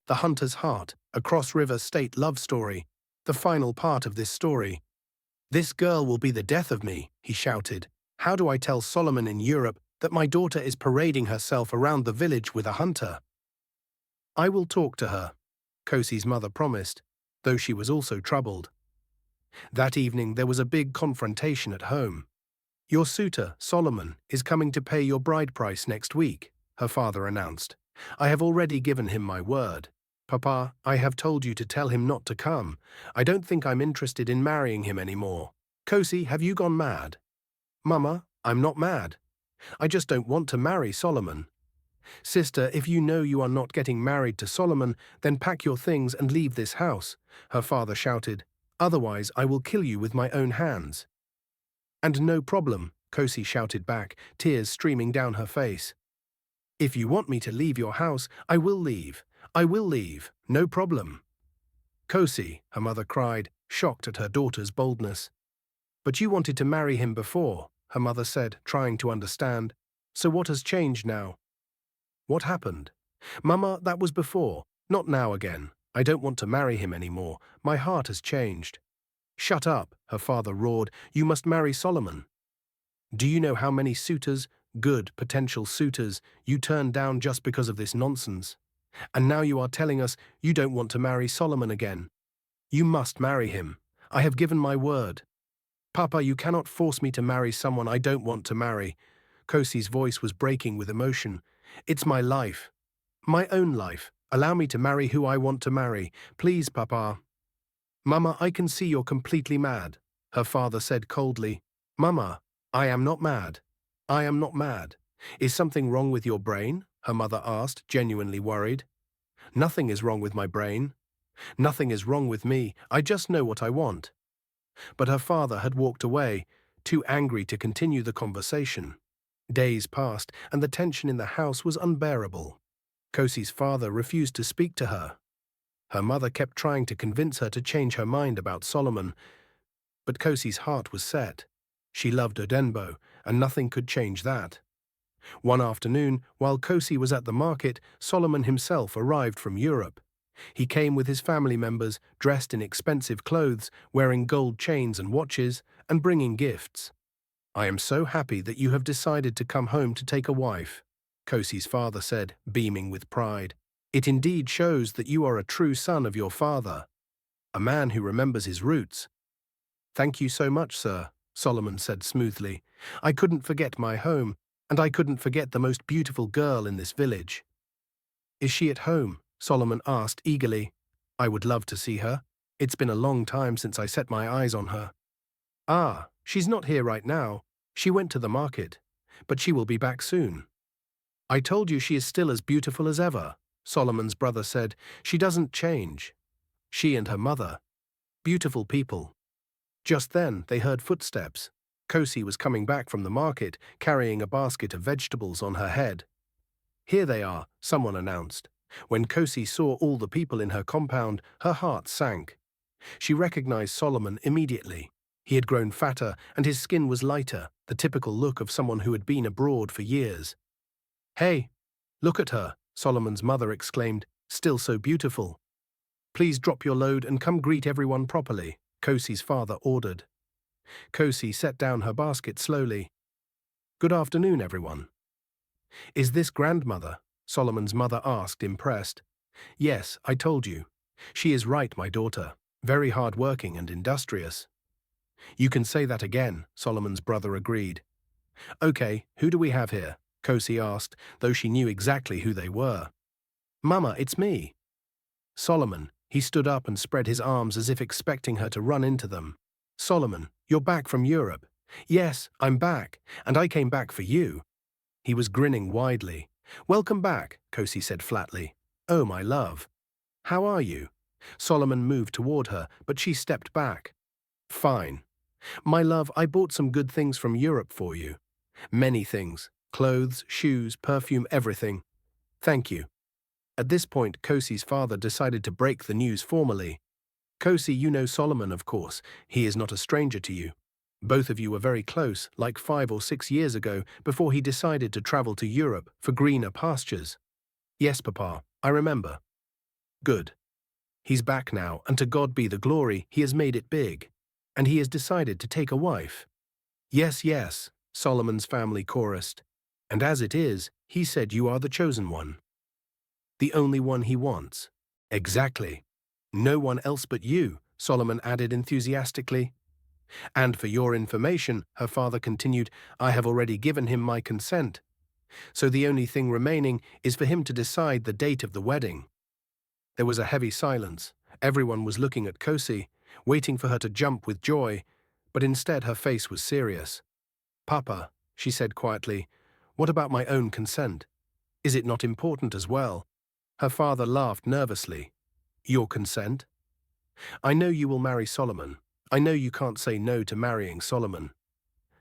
The Hunter's Heart, a cross-river state love story, the final part of this story. "This girl will be the death of me," he shouted. "How do I tell Solomon in Europe that my daughter is parading herself around the village with a hunter?" "I will talk to her," Kosi's mother promised, though she was also troubled. That evening there was a big confrontation at home. "Your suitor, Solomon, is coming to pay your bride price next week," her father announced. "I have already given him my word. Papa, I have told you to tell him not to come. I don't think I'm interested in marrying him anymore." "Kosi, have you gone mad?" "Mama, I'm not mad. I just don't want to marry Solomon." "Sister, if you know you are not getting married to Solomon, then pack your things and leave this house," her father shouted. "Otherwise I will kill you with my own hands." "And no problem," Kosi shouted back, tears streaming down her face. "If you want me to leave your house, I will leave. I will leave, no problem." "Kosi," her mother cried, shocked at her daughter's boldness. "But you wanted to marry him before," her mother said, trying to understand. "So what has changed now?" "What happened?" "Mama, that was before, not now again. I don't want to marry him anymore. My heart has changed." "Shut up," her father roared. "You must marry Solomon." "Do you know how many suitors, good potential suitors, you turned down just because of this nonsense? And now you are telling us you don't want to marry Solomon again. You must marry him. I have given my word." "Papa, you cannot force me to marry someone I don't want to marry." Kosi's voice was breaking with emotion. "It's my life. My own life. Allow me to marry who I want to marry. Please, Papa." "Mama, I can see you're completely mad," her father said coldly. "Mama, I am not mad. I am not mad. Is something wrong with your brain?" her mother asked, genuinely worried. "Nothing is wrong with my brain. Nothing is wrong with me. I just know what I want." But her father had walked away, too angry to continue the conversation. Days passed, and the tension in the house was unbearable. Kosi's father refused to speak to her. Her mother kept trying to convince her to change her mind about Solomon, but Kosi's heart was set. She loved Odenbo, and nothing could change that. One afternoon, while Kosi was at the market, Solomon himself arrived from Europe. He came with his family members, dressed in expensive clothes, wearing gold chains and watches, and bringing gifts. "I am so happy that you have decided to come home to take a wife," Kosi's father said, beaming with pride. "It indeed shows that you are a true son of your father, a man who remembers his roots." "Thank you so much, sir," Solomon said smoothly. "I couldn't forget my home, and I couldn't forget the most beautiful girl in this village." "Is she at home?" Solomon asked eagerly. "I would love to see her. It's been a long time since I set my eyes on her." "Ah, she's not here right now. She went to the market, but she will be back soon." "I told you she is still as beautiful as ever," Solomon's brother said. "She doesn't change." She and her mother. Beautiful people. Just then they heard footsteps. Kosi was coming back from the market, carrying a basket of vegetables on her head. "Here they are," someone announced. When Kosi saw all the people in her compound, her heart sank. She recognized Solomon immediately. He had grown fatter, and his skin was lighter, the typical look of someone who had been abroad for years. "Hey, look at her," Solomon's mother exclaimed, "still so beautiful." "Please drop your load and come greet everyone properly," Kosi's father ordered. Kosi set down her basket slowly. "Good afternoon, everyone." "Is this grandmother?" Solomon's mother asked, impressed. "Yes, I told you. She is right, my daughter. Very hard-working and industrious." "You can say that again," Solomon's brother agreed. "Okay, who do we have here?" Kosi asked, though she knew exactly who they were. "Mama, it's me." "Solomon." He stood up and spread his arms as if expecting her to run into them. "Solomon, you're back from Europe." "Yes, I'm back, and I came back for you." He was grinning widely. "Welcome back," Kosi said flatly. "Oh, my love. How are you?" Solomon moved toward her, but she stepped back. "Fine. My love, I bought some good things from Europe for you. Many things. Clothes, shoes, perfume, everything. Thank you." At this point, Kosi's father decided to break the news formally. "Kosi, you know Solomon, of course. He is not a stranger to you. Both of you were very close, like 5 or 6 years ago, before he decided to travel to Europe for greener pastures." "Yes, Papa, I remember." Good. He's back now, and to God be the glory, he has made it big. And he has decided to take a wife. Yes, yes, Solomon's family chorused. And as it is, he said you are the chosen one. The only one he wants. Exactly. No one else but you, Solomon added enthusiastically. And for your information, her father continued, I have already given him my consent. So the only thing remaining is for him to decide the date of the wedding. There was a heavy silence. Everyone was looking at Kosi, waiting for her to jump with joy, but instead her face was serious. Papa, she said quietly, what about my own consent? Is it not important as well? Her father laughed nervously. Your consent? I know you will marry Solomon. I know you can't say no to marrying Solomon.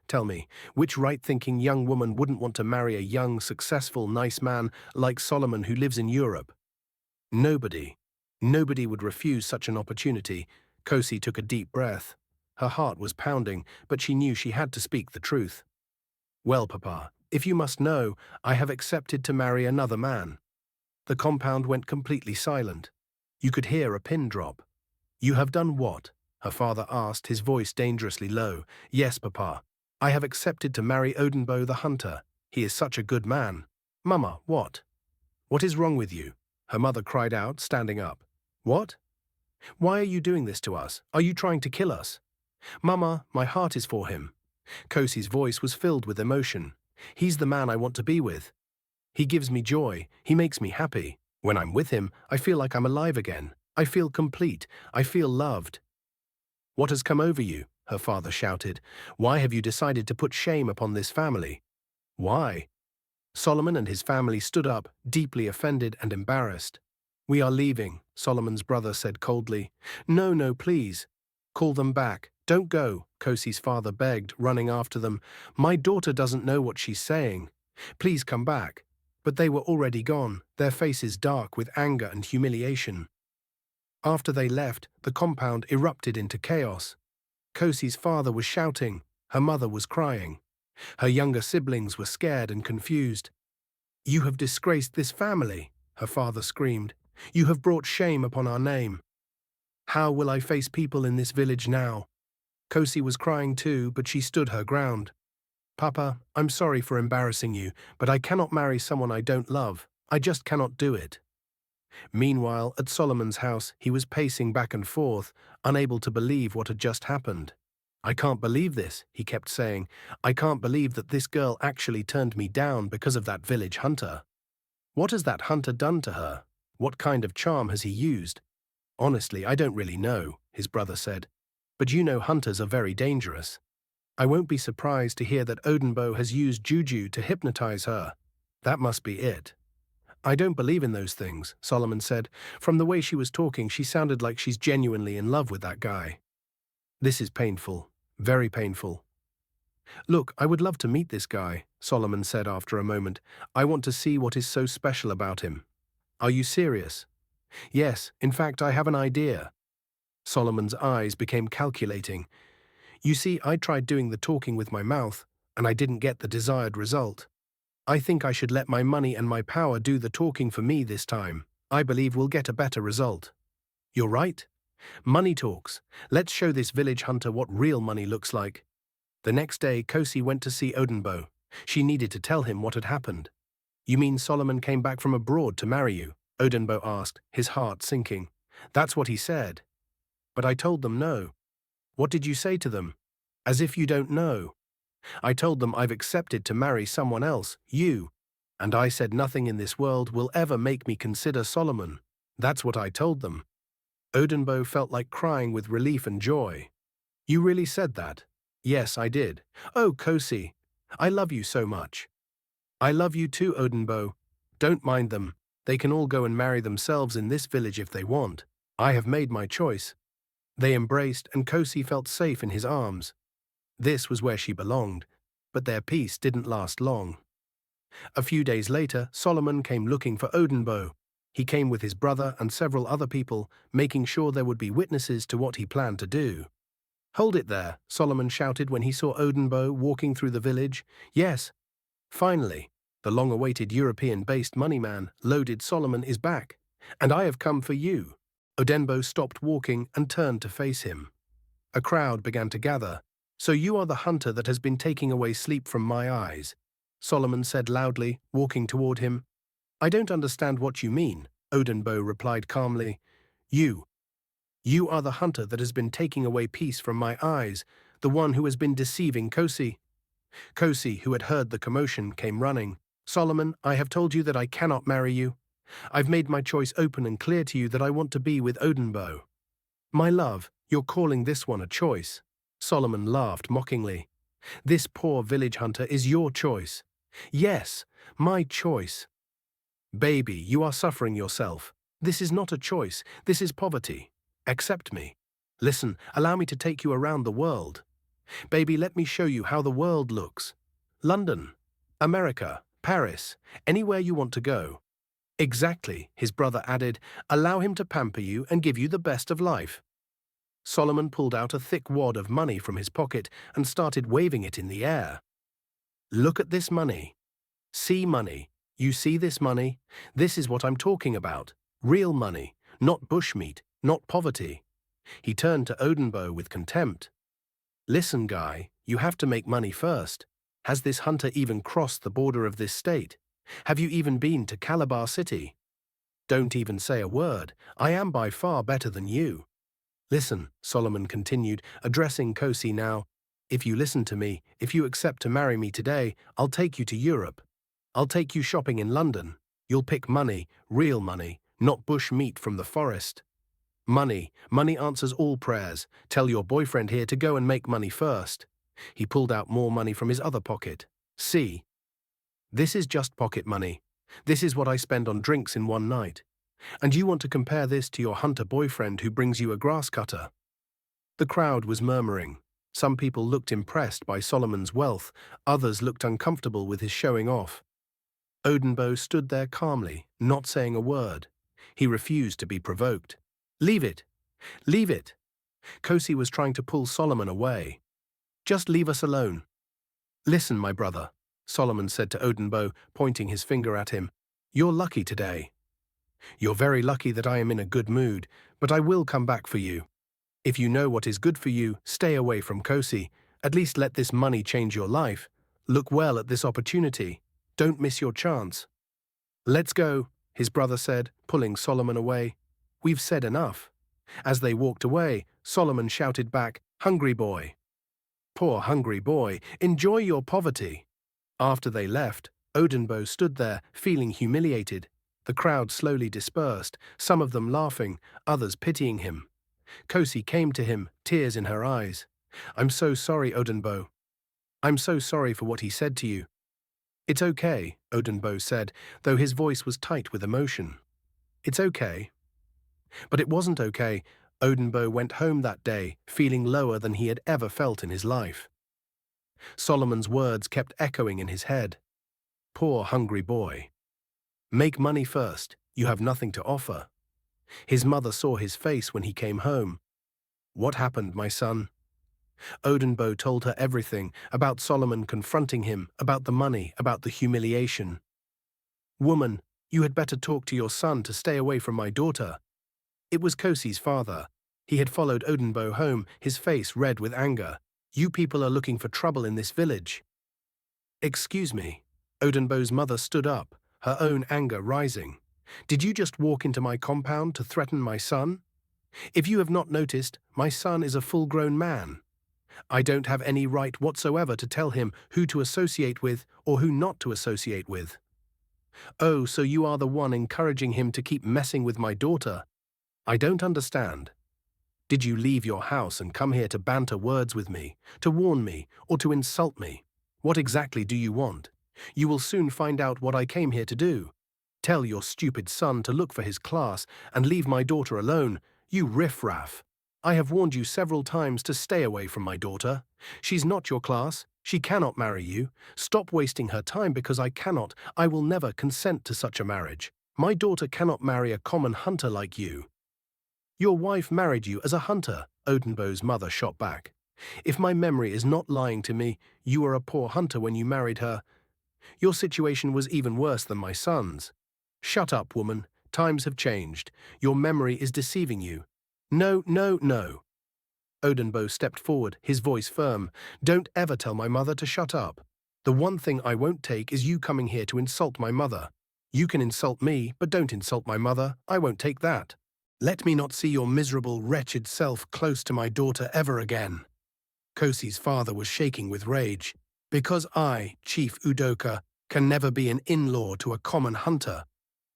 Tell me, which right-thinking young woman wouldn't want to marry a young, successful, nice man like Solomon who lives in Europe? Nobody. Nobody would refuse such an opportunity. Kosi took a deep breath. Her heart was pounding, but she knew she had to speak the truth. Well, Papa, if you must know, I have accepted to marry another man. The compound went completely silent. You could hear a pin drop. You have done what? Her father asked, his voice dangerously low. Yes, Papa. I have accepted to marry Odenbo the hunter. He is such a good man. Mama, what? What is wrong with you? Her mother cried out, standing up. What? Why are you doing this to us? Are you trying to kill us? Mama, my heart is for him. Kosi's voice was filled with emotion. He's the man I want to be with. He gives me joy. He makes me happy. When I'm with him, I feel like I'm alive again. I feel complete. I feel loved. What has come over you? Her father shouted. Why have you decided to put shame upon this family? Why? Solomon and his family stood up, deeply offended and embarrassed. We are leaving, Solomon's brother said coldly. No, no, please. Call them back. Don't go, Kosi's father begged, running after them. My daughter doesn't know what she's saying. Please come back. But they were already gone, their faces dark with anger and humiliation. After they left, the compound erupted into chaos. Kosi's father was shouting. Her mother was crying. Her younger siblings were scared and confused. You have disgraced this family, her father screamed. You have brought shame upon our name. How will I face people in this village now? Kosi was crying too, but she stood her ground. Papa, I'm sorry for embarrassing you, but I cannot marry someone I don't love. I just cannot do it. Meanwhile, at Solomon's house, he was pacing back and forth, unable to believe what had just happened. I can't believe this, he kept saying. I can't believe that this girl actually turned me down because of that village hunter. What has that hunter done to her? What kind of charm has he used? Honestly, I don't really know, his brother said. But you know hunters are very dangerous. I won't be surprised to hear that Odenbo has used juju to hypnotize her. That must be it. I don't believe in those things, Solomon said. From the way she was talking, she sounded like she's genuinely in love with that guy. This is painful, very painful. Look, I would love to meet this guy, Solomon said after a moment. I want to see what is so special about him. Are you serious? Yes, in fact, I have an idea. Solomon's eyes became calculating. You see, I tried doing the talking with my mouth, and I didn't get the desired result. I think I should let my money and my power do the talking for me this time. I believe we'll get a better result. You're right. Money talks. Let's show this village hunter what real money looks like. The next day, Kosi went to see Odenbo. She needed to tell him what had happened. You mean Solomon came back from abroad to marry you? Odenbo asked, his heart sinking. That's what he said. But I told them no. What did you say to them? As if you don't know. I told them I've accepted to marry someone else, you. And I said nothing in this world will ever make me consider Solomon. That's what I told them. Odenbo felt like crying with relief and joy. You really said that? Yes, I did. Oh, Kosi, I love you so much. I love you too, Odenbo. Don't mind them. They can all go and marry themselves in this village if they want. I have made my choice. They embraced, and Kosi felt safe in his arms. This was where she belonged, but their peace didn't last long. A few days later, Solomon came looking for Odenbo. He came with his brother and several other people, making sure there would be witnesses to what he planned to do. Hold it there, Solomon shouted when he saw Odenbo walking through the village. Yes. Finally, the long-awaited European-based money man, loaded Solomon, is back. And I have come for you. Odenbo stopped walking and turned to face him. A crowd began to gather. So you are the hunter that has been taking away sleep from my eyes, Solomon said loudly, walking toward him. I don't understand what you mean, Odenbo replied calmly. You are the hunter that has been taking away peace from my eyes, the one who has been deceiving Kosi. Kosi, who had heard the commotion, came running. Solomon, I have told you that I cannot marry you. I've made my choice open and clear to you that I want to be with Odenbo. My love, you're calling this one a choice. Solomon laughed mockingly. This poor village hunter is your choice. Yes, my choice. Baby, you are suffering yourself. This is not a choice, this is poverty. Accept me. Listen, allow me to take you around the world. Baby, let me show you how the world looks. London, America, Paris, anywhere you want to go. Exactly, his brother added. Allow him to pamper you and give you the best of life. Solomon pulled out a thick wad of money from his pocket and started waving it in the air. Look at this money. See money. You see this money? This is what I'm talking about. Real money, not bushmeat, not poverty. He turned to Odenbo with contempt. Listen, guy, you have to make money first. Has this hunter even crossed the border of this state? Have you even been to Calabar City? Don't even say a word. I am by far better than you. Listen, Solomon continued, addressing Kosi now. If you listen to me, if you accept to marry me today, I'll take you to Europe. I'll take you shopping in London. You'll pick money, real money, not bush meat from the forest. Money answers all prayers. Tell your boyfriend here to go and make money first. He pulled out more money from his other pocket. See? This is just pocket money. This is what I spend on drinks in one night. And you want to compare this to your hunter boyfriend who brings you a grass cutter? The crowd was murmuring. Some people looked impressed by Solomon's wealth, others looked uncomfortable with his showing off. Odenbo stood there calmly, not saying a word. He refused to be provoked. Leave it! Leave it! Kosi was trying to pull Solomon away. Just leave us alone. Listen, my brother, Solomon said to Odenbo, pointing his finger at him. You're lucky today. You're very lucky that I am in a good mood, but I will come back for you. If you know what is good for you, stay away from Kosi. At least let this money change your life. Look well at this opportunity. Don't miss your chance. Let's go, his brother said, pulling Solomon away. We've said enough. As they walked away, Solomon shouted back, Hungry boy. Poor hungry boy, enjoy your poverty. After they left, Odenbo stood there, feeling humiliated. The crowd slowly dispersed, some of them laughing, others pitying him. Kosi came to him, tears in her eyes. I'm so sorry, Odenbo. I'm so sorry for what he said to you. It's okay, Odenbo said, though his voice was tight with emotion. It's okay. But it wasn't okay. Odenbo went home that day, feeling lower than he had ever felt in his life. Solomon's words kept echoing in his head. Poor hungry boy. Make money first, you have nothing to offer. His mother saw his face when he came home. What happened, my son? Odenbo told her everything, about Solomon confronting him, about the money, about the humiliation. Woman, you had better talk to your son to stay away from my daughter. It was Kosi's father. He had followed Odenbo home, his face red with anger. You people are looking for trouble in this village. Excuse me. Odenbo's mother stood up, her own anger rising. Did you just walk into my compound to threaten my son? If you have not noticed, my son is a full-grown man. I don't have any right whatsoever to tell him who to associate with or who not to associate with. Oh, so you are the one encouraging him to keep messing with my daughter. I don't understand. Did you leave your house and come here to banter words with me, to warn me, or to insult me? What exactly do you want? You will soon find out what I came here to do. Tell your stupid son to look for his class and leave my daughter alone, you riffraff. I have warned you several times to stay away from my daughter. She's not your class. She cannot marry you. Stop wasting her time because I will never consent to such a marriage. My daughter cannot marry a common hunter like you. Your wife married you as a hunter, Odenbo's mother shot back. If my memory is not lying to me, you were a poor hunter when you married her. Your situation was even worse than my son's. Shut up, woman. Times have changed. Your memory is deceiving you. No, no, no. Odenbo stepped forward, his voice firm. Don't ever tell my mother to shut up. The one thing I won't take is you coming here to insult my mother. You can insult me, but don't insult my mother. I won't take that. Let me not see your miserable, wretched self close to my daughter ever again. Kosi's father was shaking with rage. Because I, Chief Udoka, can never be an in-law to a common hunter.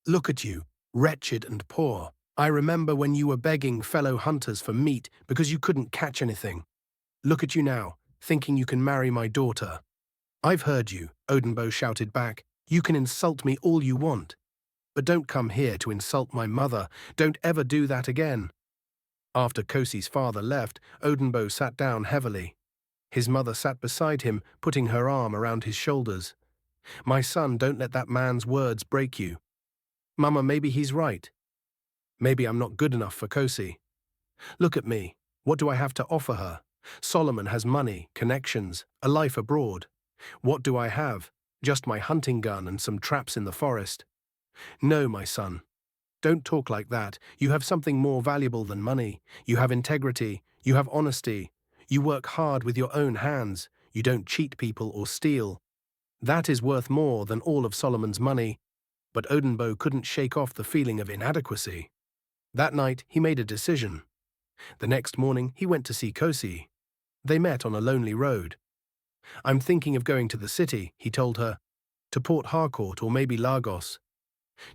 Look at you, wretched and poor. I remember when you were begging fellow hunters for meat because you couldn't catch anything. Look at you now, thinking you can marry my daughter. I've heard you, Odenbo shouted back. You can insult me all you want. But don't come here to insult my mother. Don't ever do that again. After Kosi's father left, Odenbo sat down heavily. His mother sat beside him, putting her arm around his shoulders. My son, don't let that man's words break you. Mama, maybe he's right. Maybe I'm not good enough for Kosi. Look at me. What do I have to offer her? Solomon has money, connections, a life abroad. What do I have? Just my hunting gun and some traps in the forest. No, my son. Don't talk like that. You have something more valuable than money. You have integrity. You have honesty. You work hard with your own hands. You don't cheat people or steal. That is worth more than all of Solomon's money. But Odenbo couldn't shake off the feeling of inadequacy. That night, he made a decision. The next morning, he went to see Kosi. They met on a lonely road. I'm thinking of going to the city, he told her, to Port Harcourt or maybe Lagos,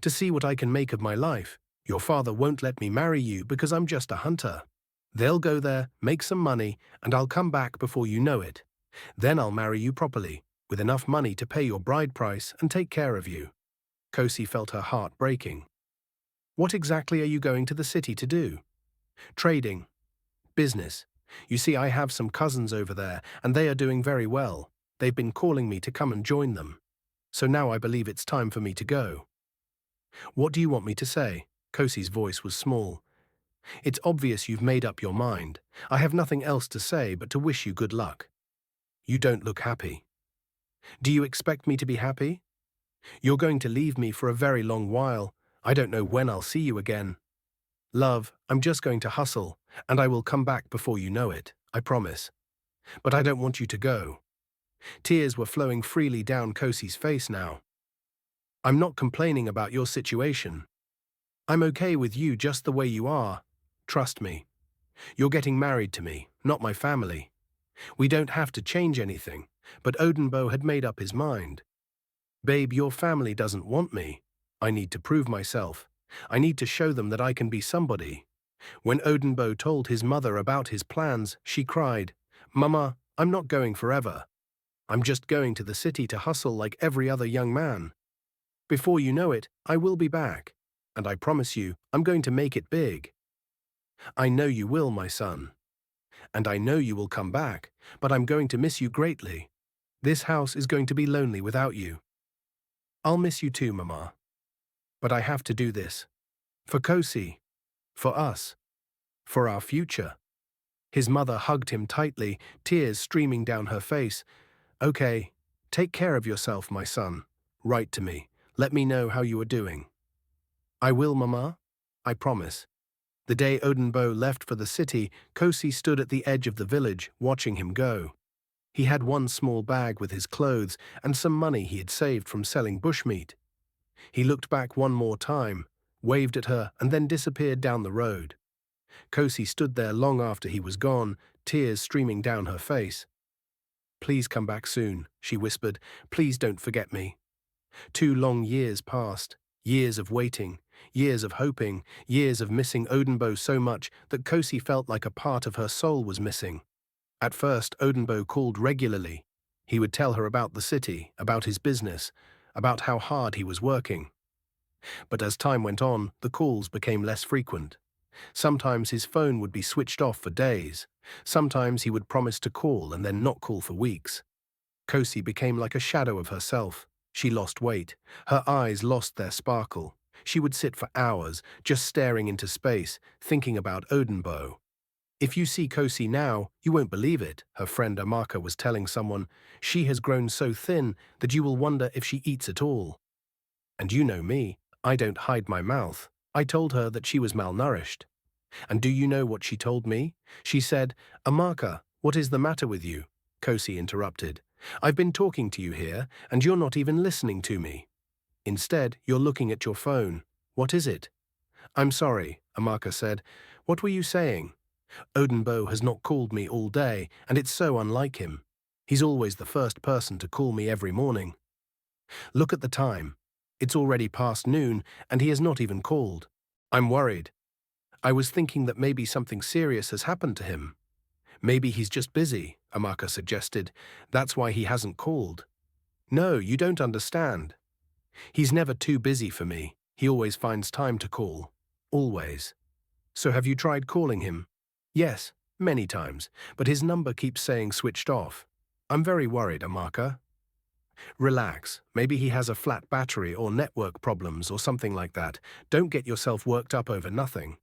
to see what I can make of my life. Your father won't let me marry you because I'm just a hunter. They'll go there, make some money, and I'll come back before you know it. Then I'll marry you properly, with enough money to pay your bride price and take care of you. Kosi felt her heart breaking. What exactly are you going to the city to do? Trading. Business. You see, I have some cousins over there, and they are doing very well. They've been calling me to come and join them. So now I believe it's time for me to go. What do you want me to say? Kosi's voice was small. It's obvious you've made up your mind. I have nothing else to say but to wish you good luck. You don't look happy. Do you expect me to be happy? You're going to leave me for a very long while. I don't know when I'll see you again. Love, I'm just going to hustle, and I will come back before you know it, I promise. But I don't want you to go. Tears were flowing freely down Kosi's face now. I'm not complaining about your situation. I'm okay with you just the way you are. Trust me. You're getting married to me, not my family. We don't have to change anything, but Odenbo had made up his mind. Babe, your family doesn't want me. I need to prove myself. I need to show them that I can be somebody. When Odenbo told his mother about his plans, she cried, Mama, I'm not going forever. I'm just going to the city to hustle like every other young man. Before you know it, I will be back, and I promise you, I'm going to make it big. I know you will, my son. And I know you will come back, but I'm going to miss you greatly. This house is going to be lonely without you. I'll miss you too, Mama. But I have to do this. For Kosi. For us. For our future. His mother hugged him tightly, tears streaming down her face. Okay, take care of yourself, my son. Write to me. Let me know how you are doing. I will, Mama. I promise. The day Odenbo left for the city, Kosi stood at the edge of the village, watching him go. He had one small bag with his clothes and some money he had saved from selling bushmeat. He looked back one more time, waved at her, and then disappeared down the road. Kosi stood there long after he was gone, tears streaming down her face. Please come back soon, she whispered. Please don't forget me. 2 long years passed, years of waiting, years of hoping, years of missing Odenbo so much that Kosi felt like a part of her soul was missing. At first, Odenbo called regularly. He would tell her about the city, about his business, about how hard he was working. But as time went on, the calls became less frequent. Sometimes his phone would be switched off for days. Sometimes he would promise to call and then not call for weeks. Kosi became like a shadow of herself. She lost weight. Her eyes lost their sparkle. She would sit for hours, just staring into space, thinking about Odenbo. If you see Kosi now, you won't believe it, her friend Amaka was telling someone. She has grown so thin that you will wonder if she eats at all. And you know me, I don't hide my mouth. I told her that she was malnourished. And do you know what she told me? She said, Amaka, what is the matter with you? Kosi interrupted. I've been talking to you here, and you're not even listening to me. Instead, you're looking at your phone. What is it? I'm sorry, Amaka said. What were you saying? Odenbo has not called me all day, and it's so unlike him. He's always the first person to call me every morning. Look at the time. It's already past noon, and he has not even called. I'm worried. I was thinking that maybe something serious has happened to him. Maybe he's just busy, Amaka suggested. That's why he hasn't called. No, you don't understand. He's never too busy for me. He always finds time to call. Always. So have you tried calling him? Yes, many times, but his number keeps saying switched off. I'm very worried, Amaka. Relax. Maybe he has a flat battery or network problems or something like that. Don't get yourself worked up over nothing.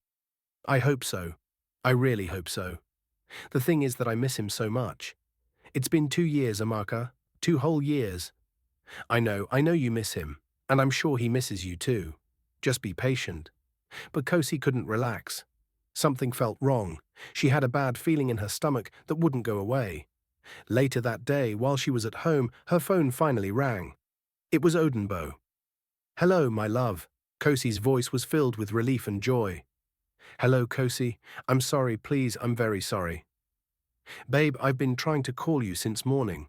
I hope so. I really hope so. The thing is that I miss him so much. It's been 2 years, Amaka. 2 whole years. I know you miss him, and I'm sure he misses you too. Just be patient. But Kosi couldn't relax. Something felt wrong. She had a bad feeling in her stomach that wouldn't go away. Later that day, while she was at home, her phone finally rang. It was Odenbo. Hello, my love. Kosi's voice was filled with relief and joy. Hello, Kosi. I'm sorry, please, I'm very sorry. Babe, I've been trying to call you since morning.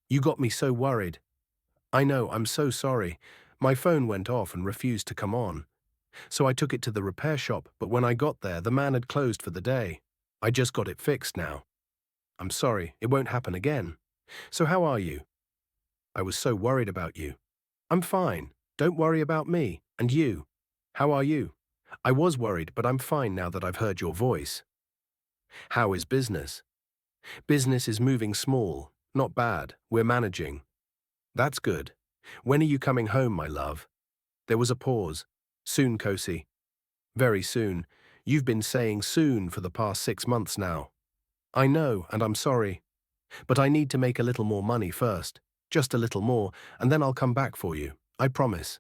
You got me so worried. I know, I'm so sorry. My phone went off and refused to come on. So I took it to the repair shop, but when I got there, the man had closed for the day. I just got it fixed now. I'm sorry, it won't happen again. So how are you? I was so worried about you. I'm fine. Don't worry about me. And you? How are you? I was worried, but I'm fine now that I've heard your voice. How is business? Business is moving small. Not bad. We're managing. That's good. When are you coming home, my love? There was a pause. Soon, Kosi. Very soon. You've been saying soon for the past 6 months now. I know, and I'm sorry. But I need to make a little more money first. Just a little more, and then I'll come back for you. I promise.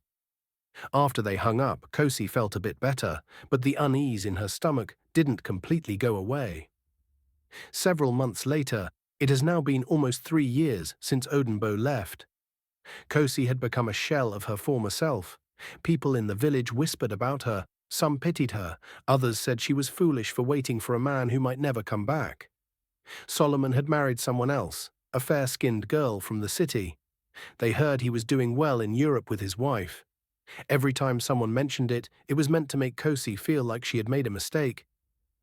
After they hung up, Kosi felt a bit better, but the unease in her stomach didn't completely go away. Several months later, it has now been almost 3 years since Odenbo left. Kosi had become a shell of her former self. People in the village whispered about her. Some pitied her. Others said she was foolish for waiting for a man who might never come back. Solomon had married someone else, a fair-skinned girl from the city. They heard he was doing well in Europe with his wife. Every time someone mentioned it, it was meant to make Kosi feel like she had made a mistake.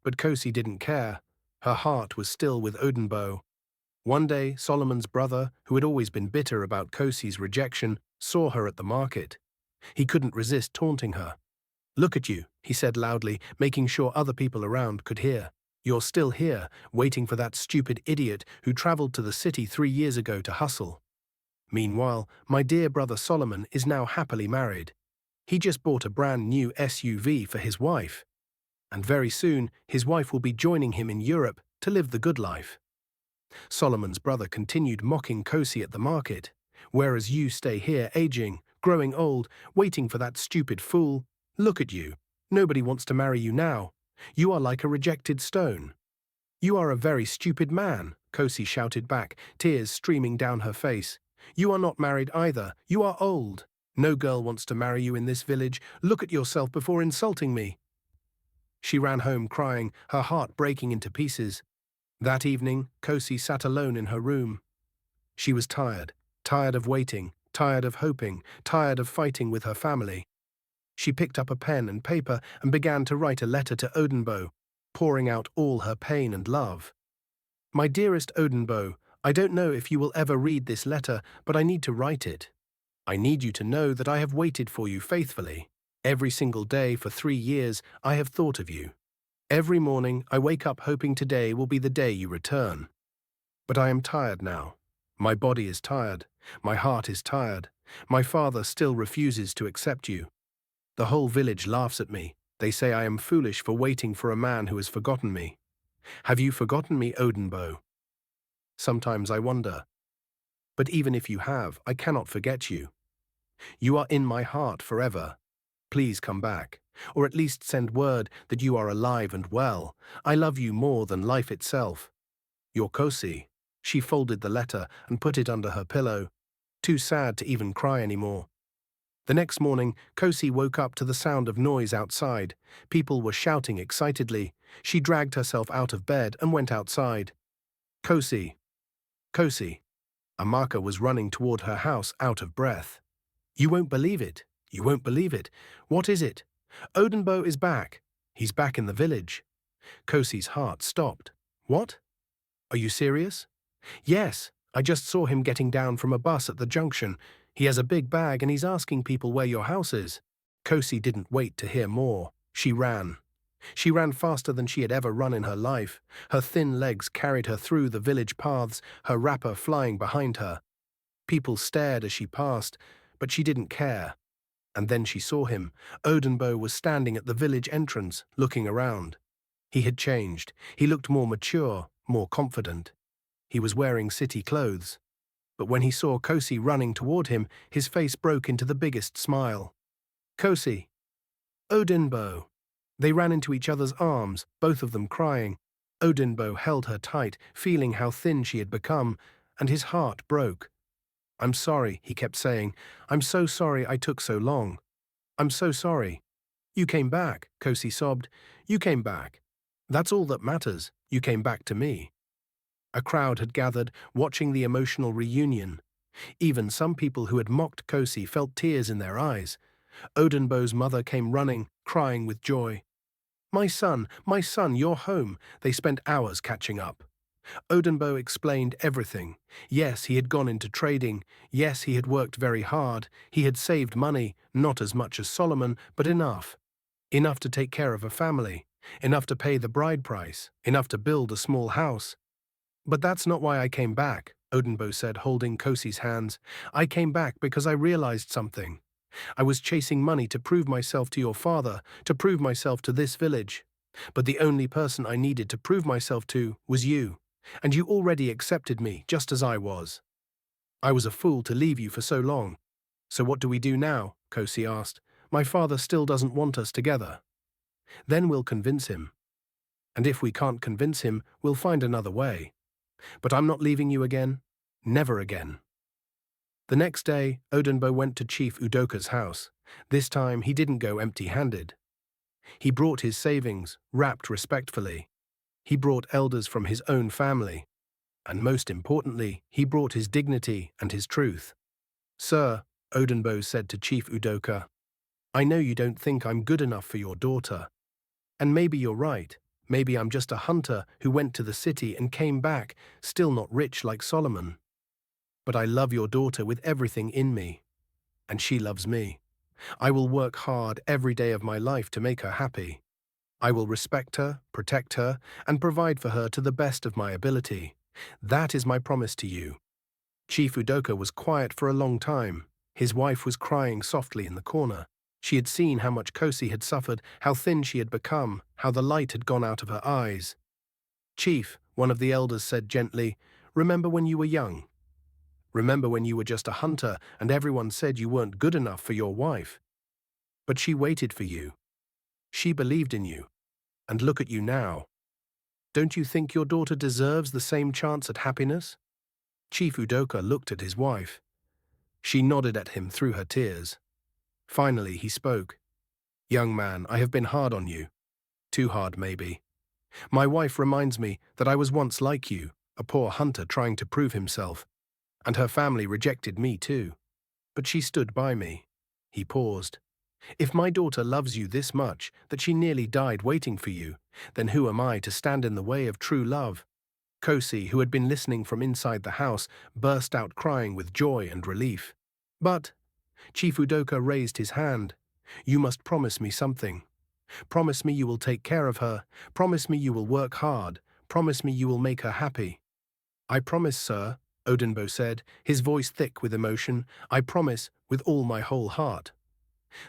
But Kosi didn't care. Her heart was still with Odenbo. One day, Solomon's brother, who had always been bitter about Kosi's rejection, saw her at the market. He couldn't resist taunting her. Look at you, he said loudly, making sure other people around could hear. You're still here, waiting for that stupid idiot who traveled to the city 3 years ago to hustle. Meanwhile, my dear brother Solomon is now happily married. He just bought a brand new SUV for his wife. And very soon, his wife will be joining him in Europe to live the good life. Solomon's brother continued mocking Kosi at the market. Whereas you stay here aging, growing old, waiting for that stupid fool. Look at you. Nobody wants to marry you now. You are like a rejected stone. You are a very stupid man, Kosi shouted back, tears streaming down her face. You are not married either. You are old. No girl wants to marry you in this village. Look at yourself before insulting me. She ran home crying, her heart breaking into pieces. That evening, Kosi sat alone in her room. She was tired of waiting, tired of hoping, tired of fighting with her family. She picked up a pen and paper and began to write a letter to Odenbo, pouring out all her pain and love. My dearest Odenbo, I don't know if you will ever read this letter, but I need to write it. I need you to know that I have waited for you faithfully. Every single day for 3 years, I have thought of you. Every morning, I wake up hoping today will be the day you return. But I am tired now. My body is tired. My heart is tired. My father still refuses to accept you. The whole village laughs at me. They say I am foolish for waiting for a man who has forgotten me. Have you forgotten me, Odenbo? Sometimes I wonder. But even if you have, I cannot forget you. You are in my heart forever. Please come back. or at least send word that you are alive and well. I love you more than life itself. Your Kosi." She folded the letter and put it under her pillow, too sad to even cry anymore. The next morning, Kosi woke up to the sound of noise outside. People were shouting excitedly. She dragged herself out of bed and went outside. "Kosi, Kosi." Amaka was running toward her house out of breath. "You won't believe it. You won't believe it. What is it?" "Odenbo is back. He's back in the village." Kosi's heart stopped. "What? Are you serious?" "Yes, I just saw him getting down from a bus at the junction. He has a big bag and he's asking people where your house is." Kosi didn't wait to hear more. She ran. She ran faster than she had ever run in her life. Her thin legs carried her through the village paths, her wrapper flying behind her. People stared as she passed, but she didn't care. And then she saw him. Odenbo was standing at the village entrance, looking around. He had changed. He looked more mature, more confident. He was wearing city clothes. But when he saw Kosi running toward him, his face broke into the biggest smile. "Kosi! Odenbo!" They ran into each other's arms, both of them crying. Odenbo held her tight, feeling how thin she had become, and his heart broke. "I'm sorry," he kept saying. "I'm so sorry I took so long. I'm so sorry." "You came back," Kosi sobbed. "You came back. That's all that matters. You came back to me." A crowd had gathered, watching the emotional reunion. Even some people who had mocked Kosi felt tears in their eyes. Odenbo's mother came running, crying with joy. My son, you're home." They spent hours catching up. Odenbo explained everything. Yes, he had gone into trading. Yes, he had worked very hard. He had saved money, not as much as Solomon, but enough. Enough to take care of a family. Enough to pay the bride price. Enough to build a small house. "But that's not why I came back," Odenbo said, holding Kosi's hands. "I came back because I realized something. I was chasing money to prove myself to your father, to prove myself to this village. But the only person I needed to prove myself to was you. And you already accepted me, just as I was. I was a fool to leave you for so long." "So what do we do now?" Kosi asked. "My father still doesn't want us together." "Then we'll convince him. And if we can't convince him, we'll find another way. But I'm not leaving you again. Never again." The next day, Odenbo went to Chief Udoka's house. This time, he didn't go empty-handed. He brought his savings, wrapped respectfully. He brought elders from his own family. And most importantly, he brought his dignity and his truth. "Sir," Odenbo said to Chief Udoka, "I know you don't think I'm good enough for your daughter. And maybe you're right. Maybe I'm just a hunter who went to the city and came back, still not rich like Solomon. But I love your daughter with everything in me. And she loves me. I will work hard every day of my life to make her happy. I will respect her, protect her, and provide for her to the best of my ability. That is my promise to you." Chief Udoka was quiet for a long time. His wife was crying softly in the corner. She had seen how much Kosi had suffered, how thin she had become, how the light had gone out of her eyes. "Chief," one of the elders said gently, "remember when you were young? Remember when you were just a hunter and everyone said you weren't good enough for your wife? But she waited for you. She believed in you. And look at you now. Don't you think your daughter deserves the same chance at happiness?" Chief Udoka looked at his wife. She nodded at him through her tears. Finally, he spoke. "Young man, I have been hard on you. Too hard, maybe. My wife reminds me that I was once like you, a poor hunter trying to prove himself. And her family rejected me too. But she stood by me." He paused. "If my daughter loves you this much, that she nearly died waiting for you, then who am I to stand in the way of true love?" Kosi, who had been listening from inside the house, burst out crying with joy and relief. "But," Chief Udoka raised his hand, "you must promise me something. Promise me you will take care of her. Promise me you will work hard. Promise me you will make her happy." "I promise, sir," Odenbo said, his voice thick with emotion. "I promise with all my whole heart."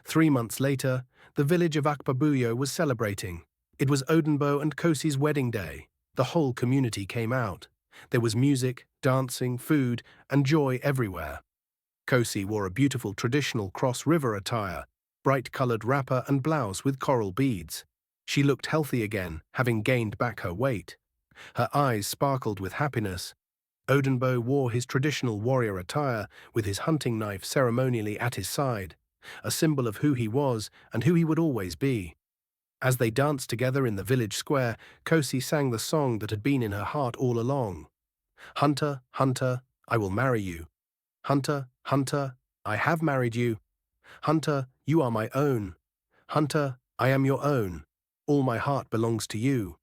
3 months later, the village of Akpabuyo was celebrating. It was Odenbo and Kosi's wedding day. The whole community came out. There was music, dancing, food, and joy everywhere. Kosi wore a beautiful traditional cross-river attire. bright-colored wrapper and blouse with coral beads. She looked healthy again, having gained back her weight. Her eyes sparkled with happiness. Odenbo wore his traditional warrior attire with his hunting knife ceremonially at his side, a symbol of who he was and who he would always be. As they danced together in the village square, Kosi sang the song that had been in her heart all along. Hunter, hunter, I will marry you. Hunter, hunter, I have married you. Hunter, you are my own. Hunter, I am your own. All my heart belongs to you.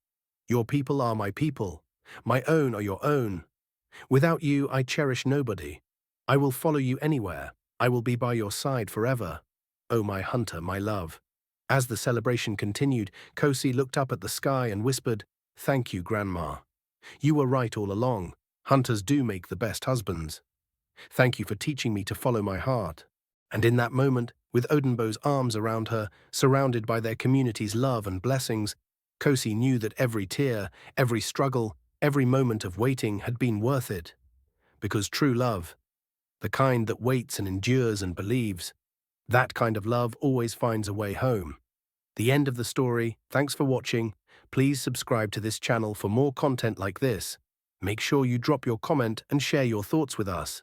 Your people are my people. My own are your own. Without you, I cherish nobody. I will follow you anywhere. I will be by your side forever. Oh, my hunter, my love. As the celebration continued, Kosi looked up at the sky and whispered, "Thank you, Grandma. You were right all along. Hunters do make the best husbands. Thank you for teaching me to follow my heart." And in that moment, with Odenbo's arms around her, surrounded by their community's love and blessings, Kosi knew that every tear, every struggle, every moment of waiting had been worth it. Because true love, the kind that waits and endures and believes, that kind of love always finds a way home. The end of the story. Thanks for watching. Please subscribe to this channel for more content like this. Make sure you drop your comment and share your thoughts with us.